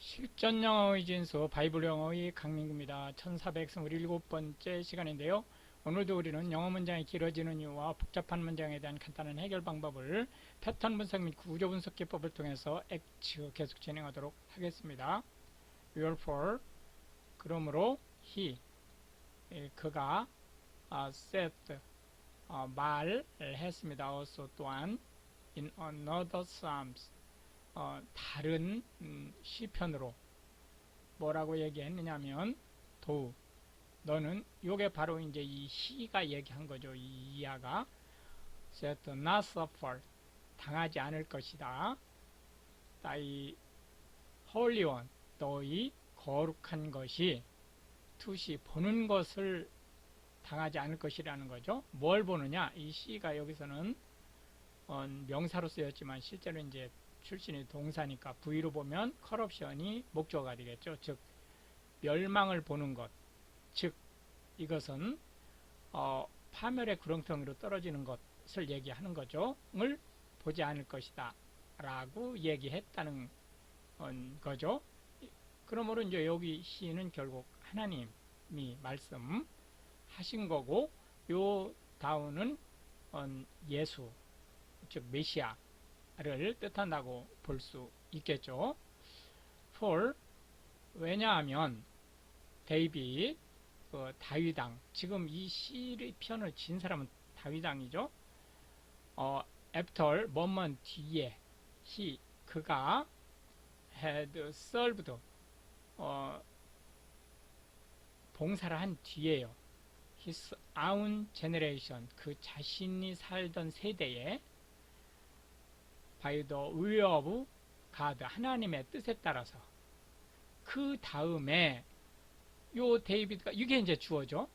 실전 영어의 진수 바이블 영어의 강민구입니다. 1427번째 시간인데요. 오늘도 우리는 영어 문장이 길어지는 이유와 복잡한 문장에 대한 간단한 해결 방법을 패턴 분석 및 구조 분석 기법을 통해서 계속 진행하도록 하겠습니다. Wherefore 그러므로 he 그가 said 말을 했습니다. also 또한 in another psalms 다른 시편으로 뭐라고 얘기했느냐면 도우 너는 요게 바로 이제 이 시가 얘기한 거죠. 이 이하가 said not suffer 당하지 않을 것이다. thy holy one 너희 거룩한 것이 to see 보는 것을 당하지 않을 것이라는 거죠. 뭘 보느냐? 이 시가 여기서는 명사로 쓰였지만 실제로 이제 출신이 동사니까 V로 보면 corruption이 목적어가 되겠죠. 즉 멸망을 보는 것, 즉 이것은 파멸의 구렁텅이로 떨어지는 것을 얘기하는 거죠. 을 보지 않을 것이다 라고 얘기했다는 거죠. 그러므로 이제 여기 시는 결국 하나님이 말씀하신 거고, 요 다음은 예수, 즉 메시아를 뜻한다고 볼 수 있겠죠. For 왜냐하면 데이빗 다윗왕, 지금 이 시의 편을 진 사람은 다윗왕이죠. after 뭐뭐 뒤에 그가 had served 봉사를 한 뒤에요. his own generation 그 자신이 살던 세대에 by the will of God 하나님의 뜻에 따라서 그 다음에 요 데이비드가 이게 이제 주어죠.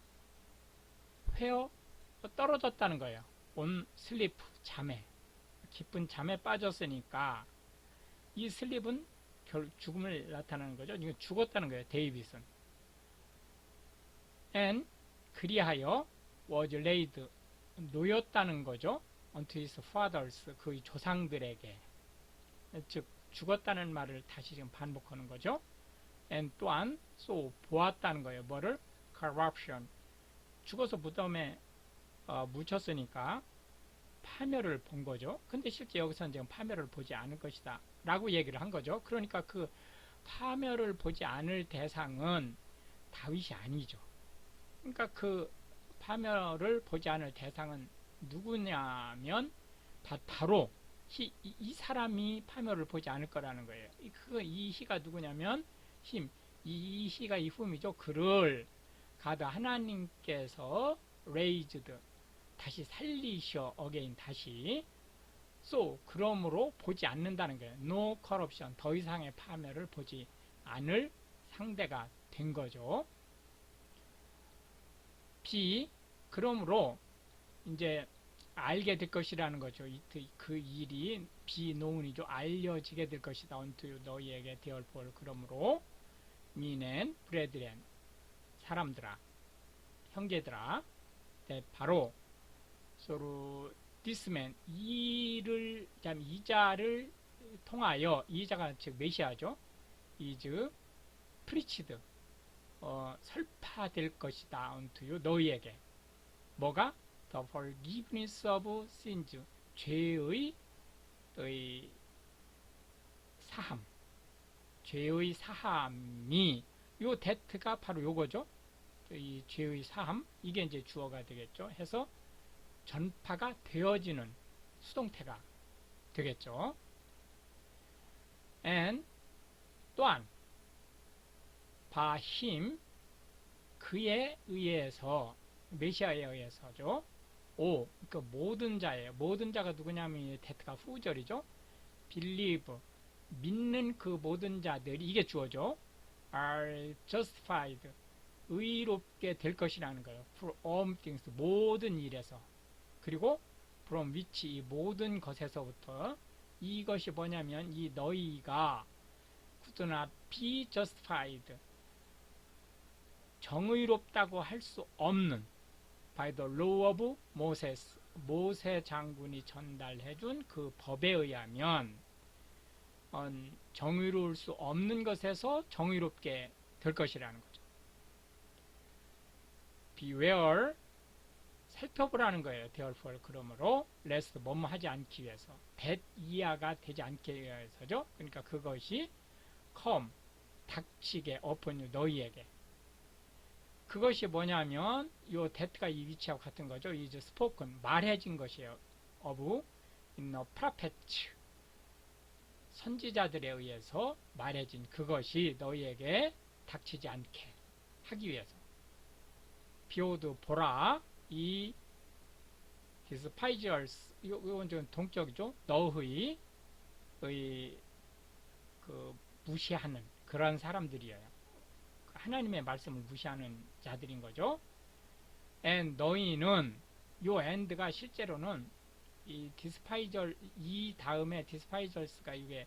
where 떨어졌다는 거예요. on sleep 잠에 깊은 잠에 빠졌으니까 이 슬립은 죽음을 나타내는 거죠. 이거 죽었다는 거예요. 데이빗은. and 그리하여 was laid 놓였다는 거죠. unto his fathers 그의 조상들에게 즉 죽었다는 말을 다시 지금 반복하는 거죠. and 또한 so 보았다는 거예요. 뭐를? corruption 죽어서 무덤에 묻혔으니까 파멸을 본 거죠. 근데 실제 여기서는 지금 파멸을 보지 않을 것이다 라고 얘기를 한 거죠. 그러니까 그 파멸을 보지 않을 대상은 다윗이 아니죠. 그러니까 그 파멸을 보지 않을 대상은 누구냐면 바로 이 사람이 파멸을 보지 않을 거라는 거예요. 이 희가 누구냐면 이 희가 이 흠이죠. 그를 가드 하나님께서 raised 다시 살리셔 again 다시 so 그러므로 보지 않는다는 거예요. no corruption 더 이상의 파멸을 보지 않을 상대가 된 거죠. B 그러므로 이제 알게 될 것이라는 거죠. 그 일이 비노운이죠. 알려지게 될 것이다. unto 너희에게 therefore 그러므로 meaning brethren 사람들아 형제들아 바로 서로 this man 이자를 통하여 이자가 즉 메시아죠. is preached 설파될 것이다. unto you 너희에게 뭐가? the forgiveness of sins 죄의 사함 죄의 사함이 요 that가 바로 요거죠. 이 죄의 사함 이게 이제 주어가 되겠죠. 해서 전파가 되어지는 수동태가 되겠죠. and 또한 by him 그에 의해서 메시아에 의해서죠. 그 모든 자예요. 모든 자가 누구냐면 that가 후절이죠. believe 믿는 그 모든 자들이 이게 주어죠. are justified 의롭게 될 것이라는 거예요. for all things 모든 일에서 그리고 from which 이 모든 것에서부터 이것이 뭐냐면 이 너희가 could not be justified 정의롭다고 할 수 없는 by the law of Moses 모세 장군이 전달해준 그 법에 의하면 정의로울 수 없는 것에서 정의롭게 될 것이라는 거죠. beware, 살펴보라는 거예요. therefore, 그러므로 lest, 뭐뭐 하지 않기 위해서, that 이하가 되지 않기 위해서죠. 그러니까 그것이 come, 닥치게, upon you, 너희에게. 그것이 뭐냐면 요 that가 이 위치하고 같은 거죠. is spoken, 말해진 것이에요. of in the prophets, 선지자들에 의해서 말해진 그것이 너희에게 닥치지 않게 하기 위해서. behold, 보라, 이 despisers, 이건 좀 동격이죠. 너의 그 무시하는 그런 사람들이에요. 하나님의 말씀을 무시하는 자들인 거죠. and 너희는, 요 and가 실제로는 이 despise, 이 다음에 despisers가 이게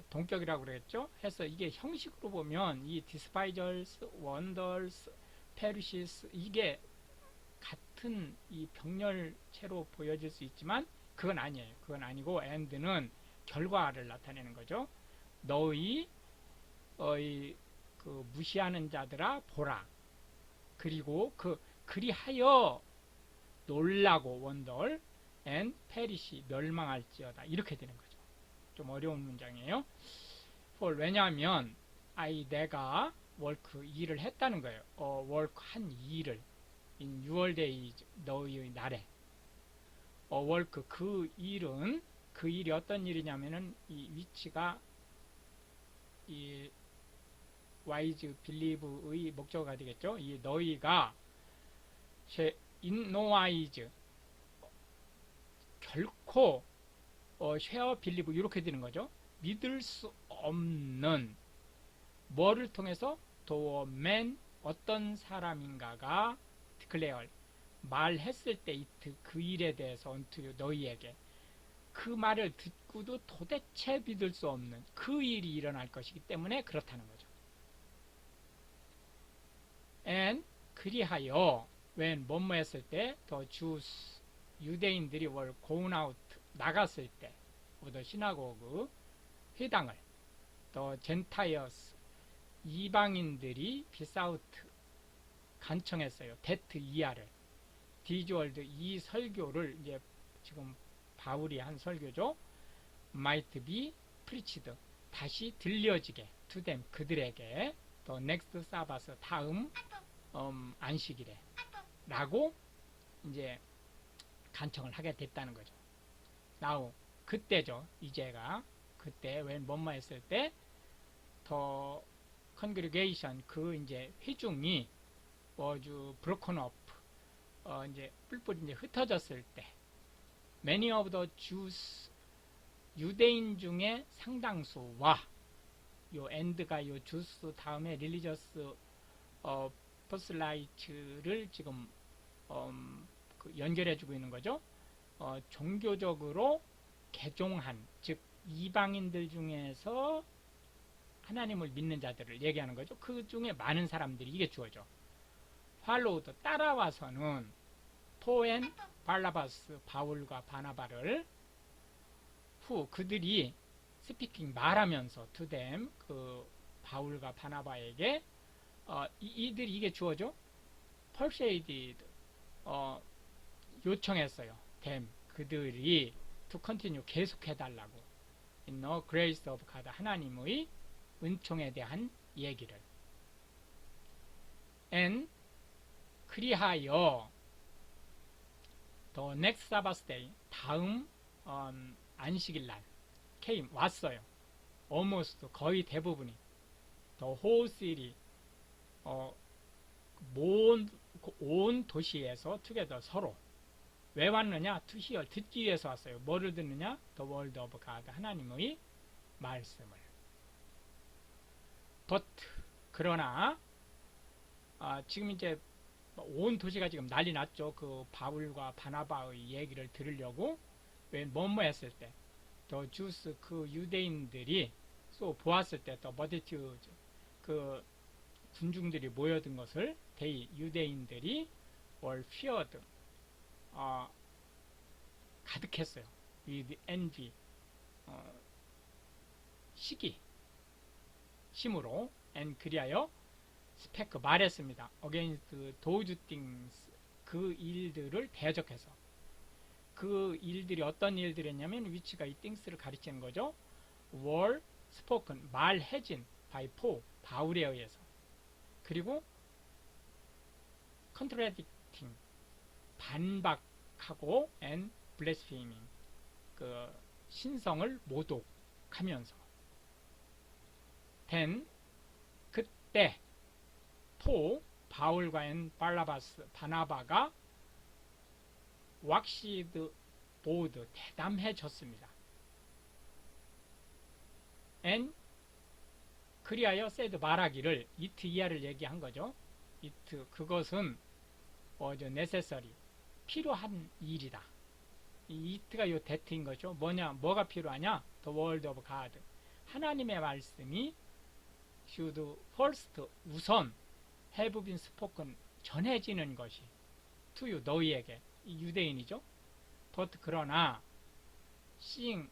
동격이라고 그랬죠. 해서 이게 형식으로 보면 이 despisers, wonders, perishes, 이게 같은 이 병렬체로 보여질 수 있지만 그건 아니에요. 그건 아니고 and는 결과를 나타내는 거죠. 너희 그 무시하는 자들아 보라. 그리고 그리하여 놀라고 wonder and perish, 멸망할지어다. 이렇게 되는 거죠. 좀 어려운 문장이에요. for, 왜냐하면 내가 work, 일을 했다는 거예요. work, 한 일을 in your days, 너희의 날에. work, 그 일은, 그 일이 어떤 일이냐면은 이 위치가 이 wise, believe의 목적어가 되겠죠. 이 너희가 in no wise, 결코 share believe, 이렇게 되는 거죠. 믿을 수 없는, 뭐를 통해서 to a man, 어떤 사람인가가 declare, 말했을 때 it, 그 일에 대해서 unto you, 너희에게. 그 말을 듣고도 도대체 믿을 수 없는 그 일이 일어날 것이기 때문에 그렇다는 거죠. and, 그리하여 when, 뭐뭐 했을 때 the Jews, 유대인들이 were gone out, 나갔을 때 of the synagogue, 회당을 the Gentiles, 이방인들이 besought, 간청했어요. that 이하를 these words, 이 설교를, 이제 지금 바울이 한 설교죠. might be preached, 다시 들려지게 to them, 그들에게 the next Sabbath, 다음 안식일에 라고 이제 간청을 하게 됐다는 거죠. now, 그때죠. 이제가 그때 when 뭐뭐 했을 때 the congregation, 그 이제 회중이 was broken up, 이제 뿔뿔이 이제 흩어졌을 때 many of the Jews, 유대인 중에 상당수와, 요 end가 요 Jews 다음에 religious proselytes를 지금 연결해주고 있는 거죠. 종교적으로 개종한, 즉 이방인들 중에서 하나님을 믿는 자들을 얘기하는 거죠. 그 중에 많은 사람들이, 이게 주어져. followed, 따라와서는 포엔 발라바스, 바울과 바나바를 후, 그들이 스피킹, 말하면서 to them, 그 바울과 바나바에게 이들이, 이게 주어져. persuaded, 요청했어요. them, 그들이 to continue, 계속해달라고 in the grace of God, 하나님의 은총에 대한 얘기를. and, 그리하여 the next Sabbath day, 다음 안식일날 came, 왔어요. almost, 거의 대부분이 the whole city, 온 도시에서 together, 서로. 왜 왔느냐? to hear, 듣기 위해서 왔어요. 뭐를 듣느냐? the word of God, 하나님의 말씀을. but, 그러나 지금 이제 온 도시가 지금 난리 났죠. 그 바울과 바나바의 얘기를 들으려고. 왜 뭐뭐 했을 때 the Jews, 그 유대인들이 또 보았을 때 the multitude, 그 군중들이 모여든 것을 they, 유대인들이 were feared, 가득했어요. with envy, 심으로 and 그리하여 스페크 말했습니다. against those things 그 일들을 대적해서 그 일들이 어떤 일들이었냐면 위치가 이 things를 가리키는 거죠. were spoken 말해진 by Paul 바울에 의해서 그리고 contradicting 반박하고 and blaspheming 그 신성을 모독하면서 then 그때 포 바울과 바라바스 바나바가 왁시드 보드 대담해졌습니다. and 그리하여 said 말하기를 it 이하를 얘기한 거죠. it 그것은 necessary 필요한 일이다. 이 it가 요 that인 거죠. 뭐가 필요하냐? the word of God 하나님의 말씀이 should first 우선 have been spoken 전해지는 것이 to you 너희에게 유대인이죠. but 그러나 seeing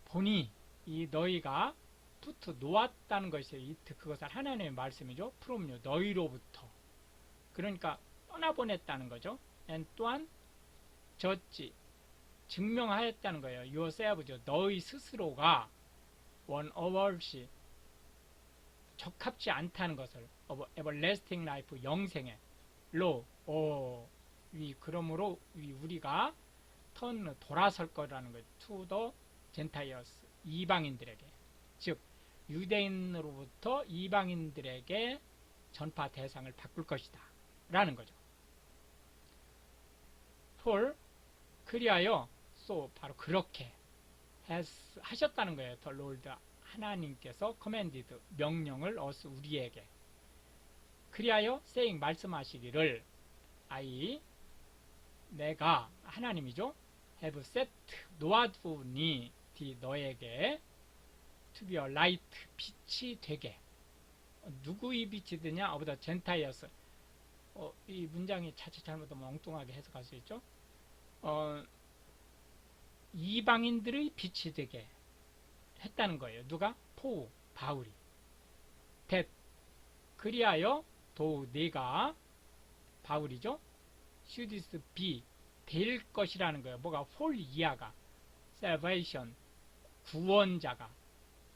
보니 이 너희가 put 놓았다는 것이에요. it 그것은 하나님의 말씀이죠. from you 너희로부터 그러니까 떠나보냈다는 거죠. and 또한 졌지 증명하였다는 거예요. yourselves 너희 스스로가 원어월시 적합지 않다는 것을 of everlasting life 영생에 로 그러므로 우리가 돌아설 거라는 거예요. to the Gentiles 이방인들에게 즉 유대인으로부터 이방인들에게 전파 대상을 바꿀 것이다 라는 거죠. for 그리하여 so 바로 그렇게 하셨다는 거예요. the Lord 하나님께서 commanded 명령을 us 우리에게 그리하여 saying 말씀하시기를 I 내가 하나님이죠. have set 놓아두니 너에게 to be a light 빛이 되게 누구의 빛이 되냐? of the Gentiles 이 문장이 자칫 잘못하면 엉뚱하게 해석할 수 있죠. 이방인들의 빛이 되게 했다는 거예요. 누가? 바울이 that 그리하여 네가 바울이죠. shouldst be 될 것이라는 거예요. 뭐가? fall 이하가 salvation 구원자가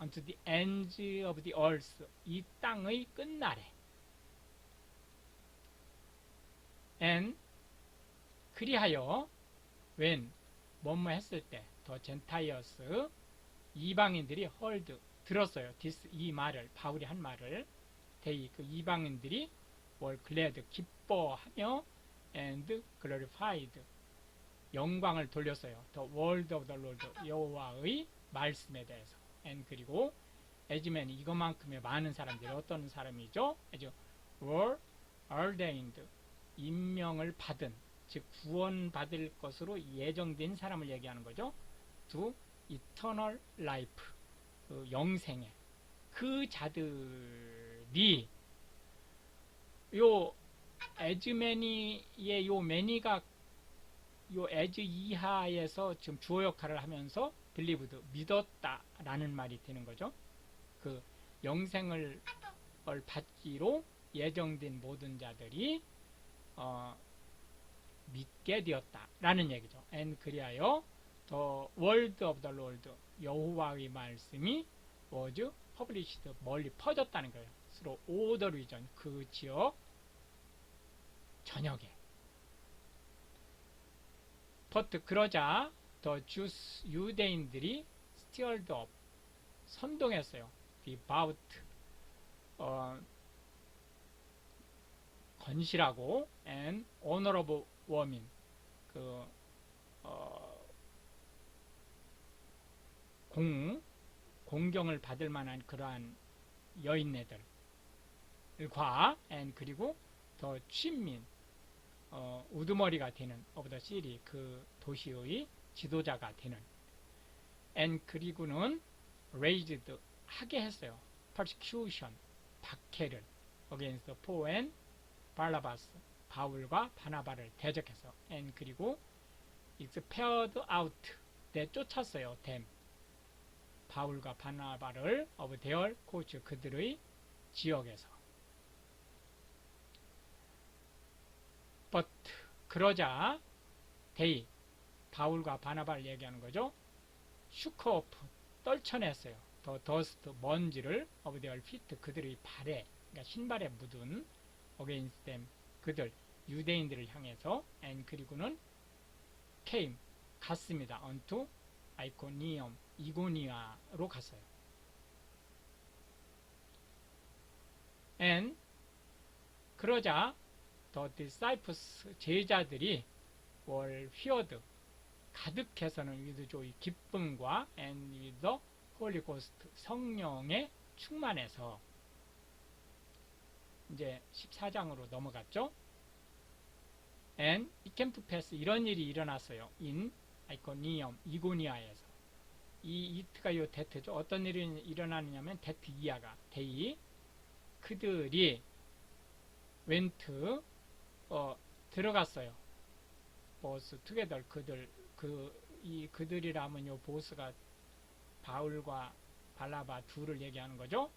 unto the ends of the earth 이 땅의 끝날에 and 그리하여 when 뭐뭐 했을 때 더 젠타이어스 이방인들이 heard 들었어요. this 이 말을 바울이 한 말을 they 그 이방인들이 were glad 기뻐하며 and glorified 영광을 돌렸어요. the word of the Lord 여호와의 말씀에 대해서 and 그리고 as many 이것만큼의 많은 사람들이 어떤 사람이죠? were ordained 임명을 받은 즉 구원받을 것으로 예정된 사람을 얘기하는 거죠. to eternal life 그 영생에 그 자들이 요 as many의 요 many가 요 as 이하에서 지금 주어 역할을 하면서 believed 믿었다라는 말이 되는 거죠. 그 영생을 받기로 예정된 모든 자들이 믿게 되었다라는 얘기죠. and 그리하여 the word of the Lord 여호와의 말씀이 was published 멀리 퍼졌다는 거예요. through all the region 그 지역 전역에. but 그러자 the Jews 유대인들이 stirred up 선동했어요. about 건실하고 and honorable women 그 공경을 받을 만한 그러한 여인네들과 and 그리고 더 친민 우두머리가 되는 of the city 그 도시의 지도자가 되는 and 그리고는 raised 하게 했어요. persecution 박해를 against Paul and Barnabas 바울과 바나바를 대적해서 and 그리고 expelled out 내쫓았어요. them 바울과 바나바를 of their coast 그들의 지역에서. but 그러자 they 바울과 바나바를 얘기하는 거죠. shook off 떨쳐냈어요. 더 dust 먼지를 of their feet 그들의 발에 그러니까 신발에 묻은 against them 그들 유대인들을 향해서 and 그리고는 came 갔습니다. unto 아이코니엄 이고니아로 갔어요. and 그러자 the disciples 제자들이 were filled 가득해서는 with joy 기쁨과 and with the Holy Ghost 성령에 충만해서 이제 14장으로 넘어갔죠. and it came to pass 이런 일이 일어났어요. in 아이코니엄 이고니아에서 이 이트가 요 데트죠. 어떤 일이 일어나느냐면 데트 이하가 데이 그들이 went 들어갔어요. 보스 투게더 그들 그들이라면 요 보스가 바울과 발라바 둘을 얘기하는 거죠.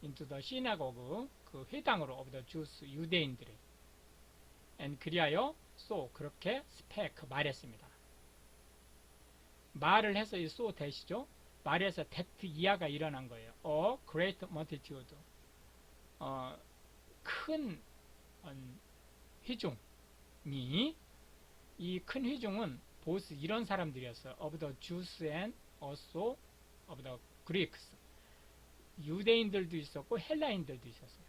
into the synagogue 그 회당으로 of the Jews 유대인들의 and 그리하여 so 그렇게 spake 말했습니다. 말을 해서 이 so 대시죠. 말해서 that 이하가 일어난 거예요. a great multitude 큰 회중이 이 큰 회중은 보스 이런 사람들이었어요. of the Jews and also of the Greeks 유대인들도 있었고 헬라인들도 있었어요.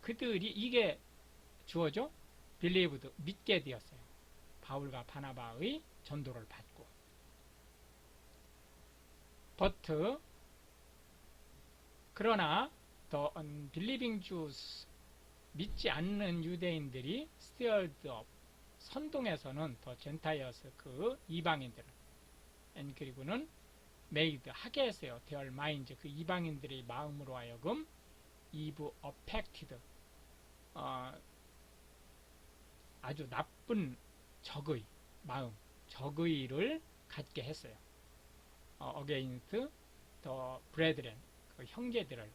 그들이 이게 주어죠. believed 믿게 되었어요. 바울과 바나바의 전도를 받고 but 그러나 the unbelieving Jews 믿지 않는 유대인들이 stirred up 선동에서는 더 젠타이어스 그 이방인들을 and 그리고는 made 하게 했어요. their minds 그 이방인들의 마음으로 하여금 eve affected 아주 나쁜 적의 마음 적의를 갖게 했어요. against the brethren 그 형제들을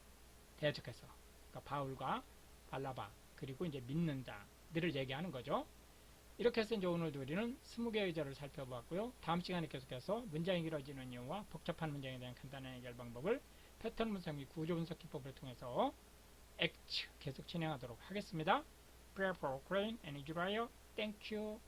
대적해서 그러니까 바울과 발라바 그리고 이제 믿는 자들을 얘기하는 거죠. 이렇게 해서 이제 오늘도 우리는 20개의 절을 살펴보았고요. 다음 시간에 계속해서 문장이 길어지는 이유와 복잡한 문장에 대한 간단한 해결 방법을 패턴 분석 및 구조 분석 기법을 통해서 계속 진행하도록 하겠습니다. Pray for Ukraine and Israel. Thank you.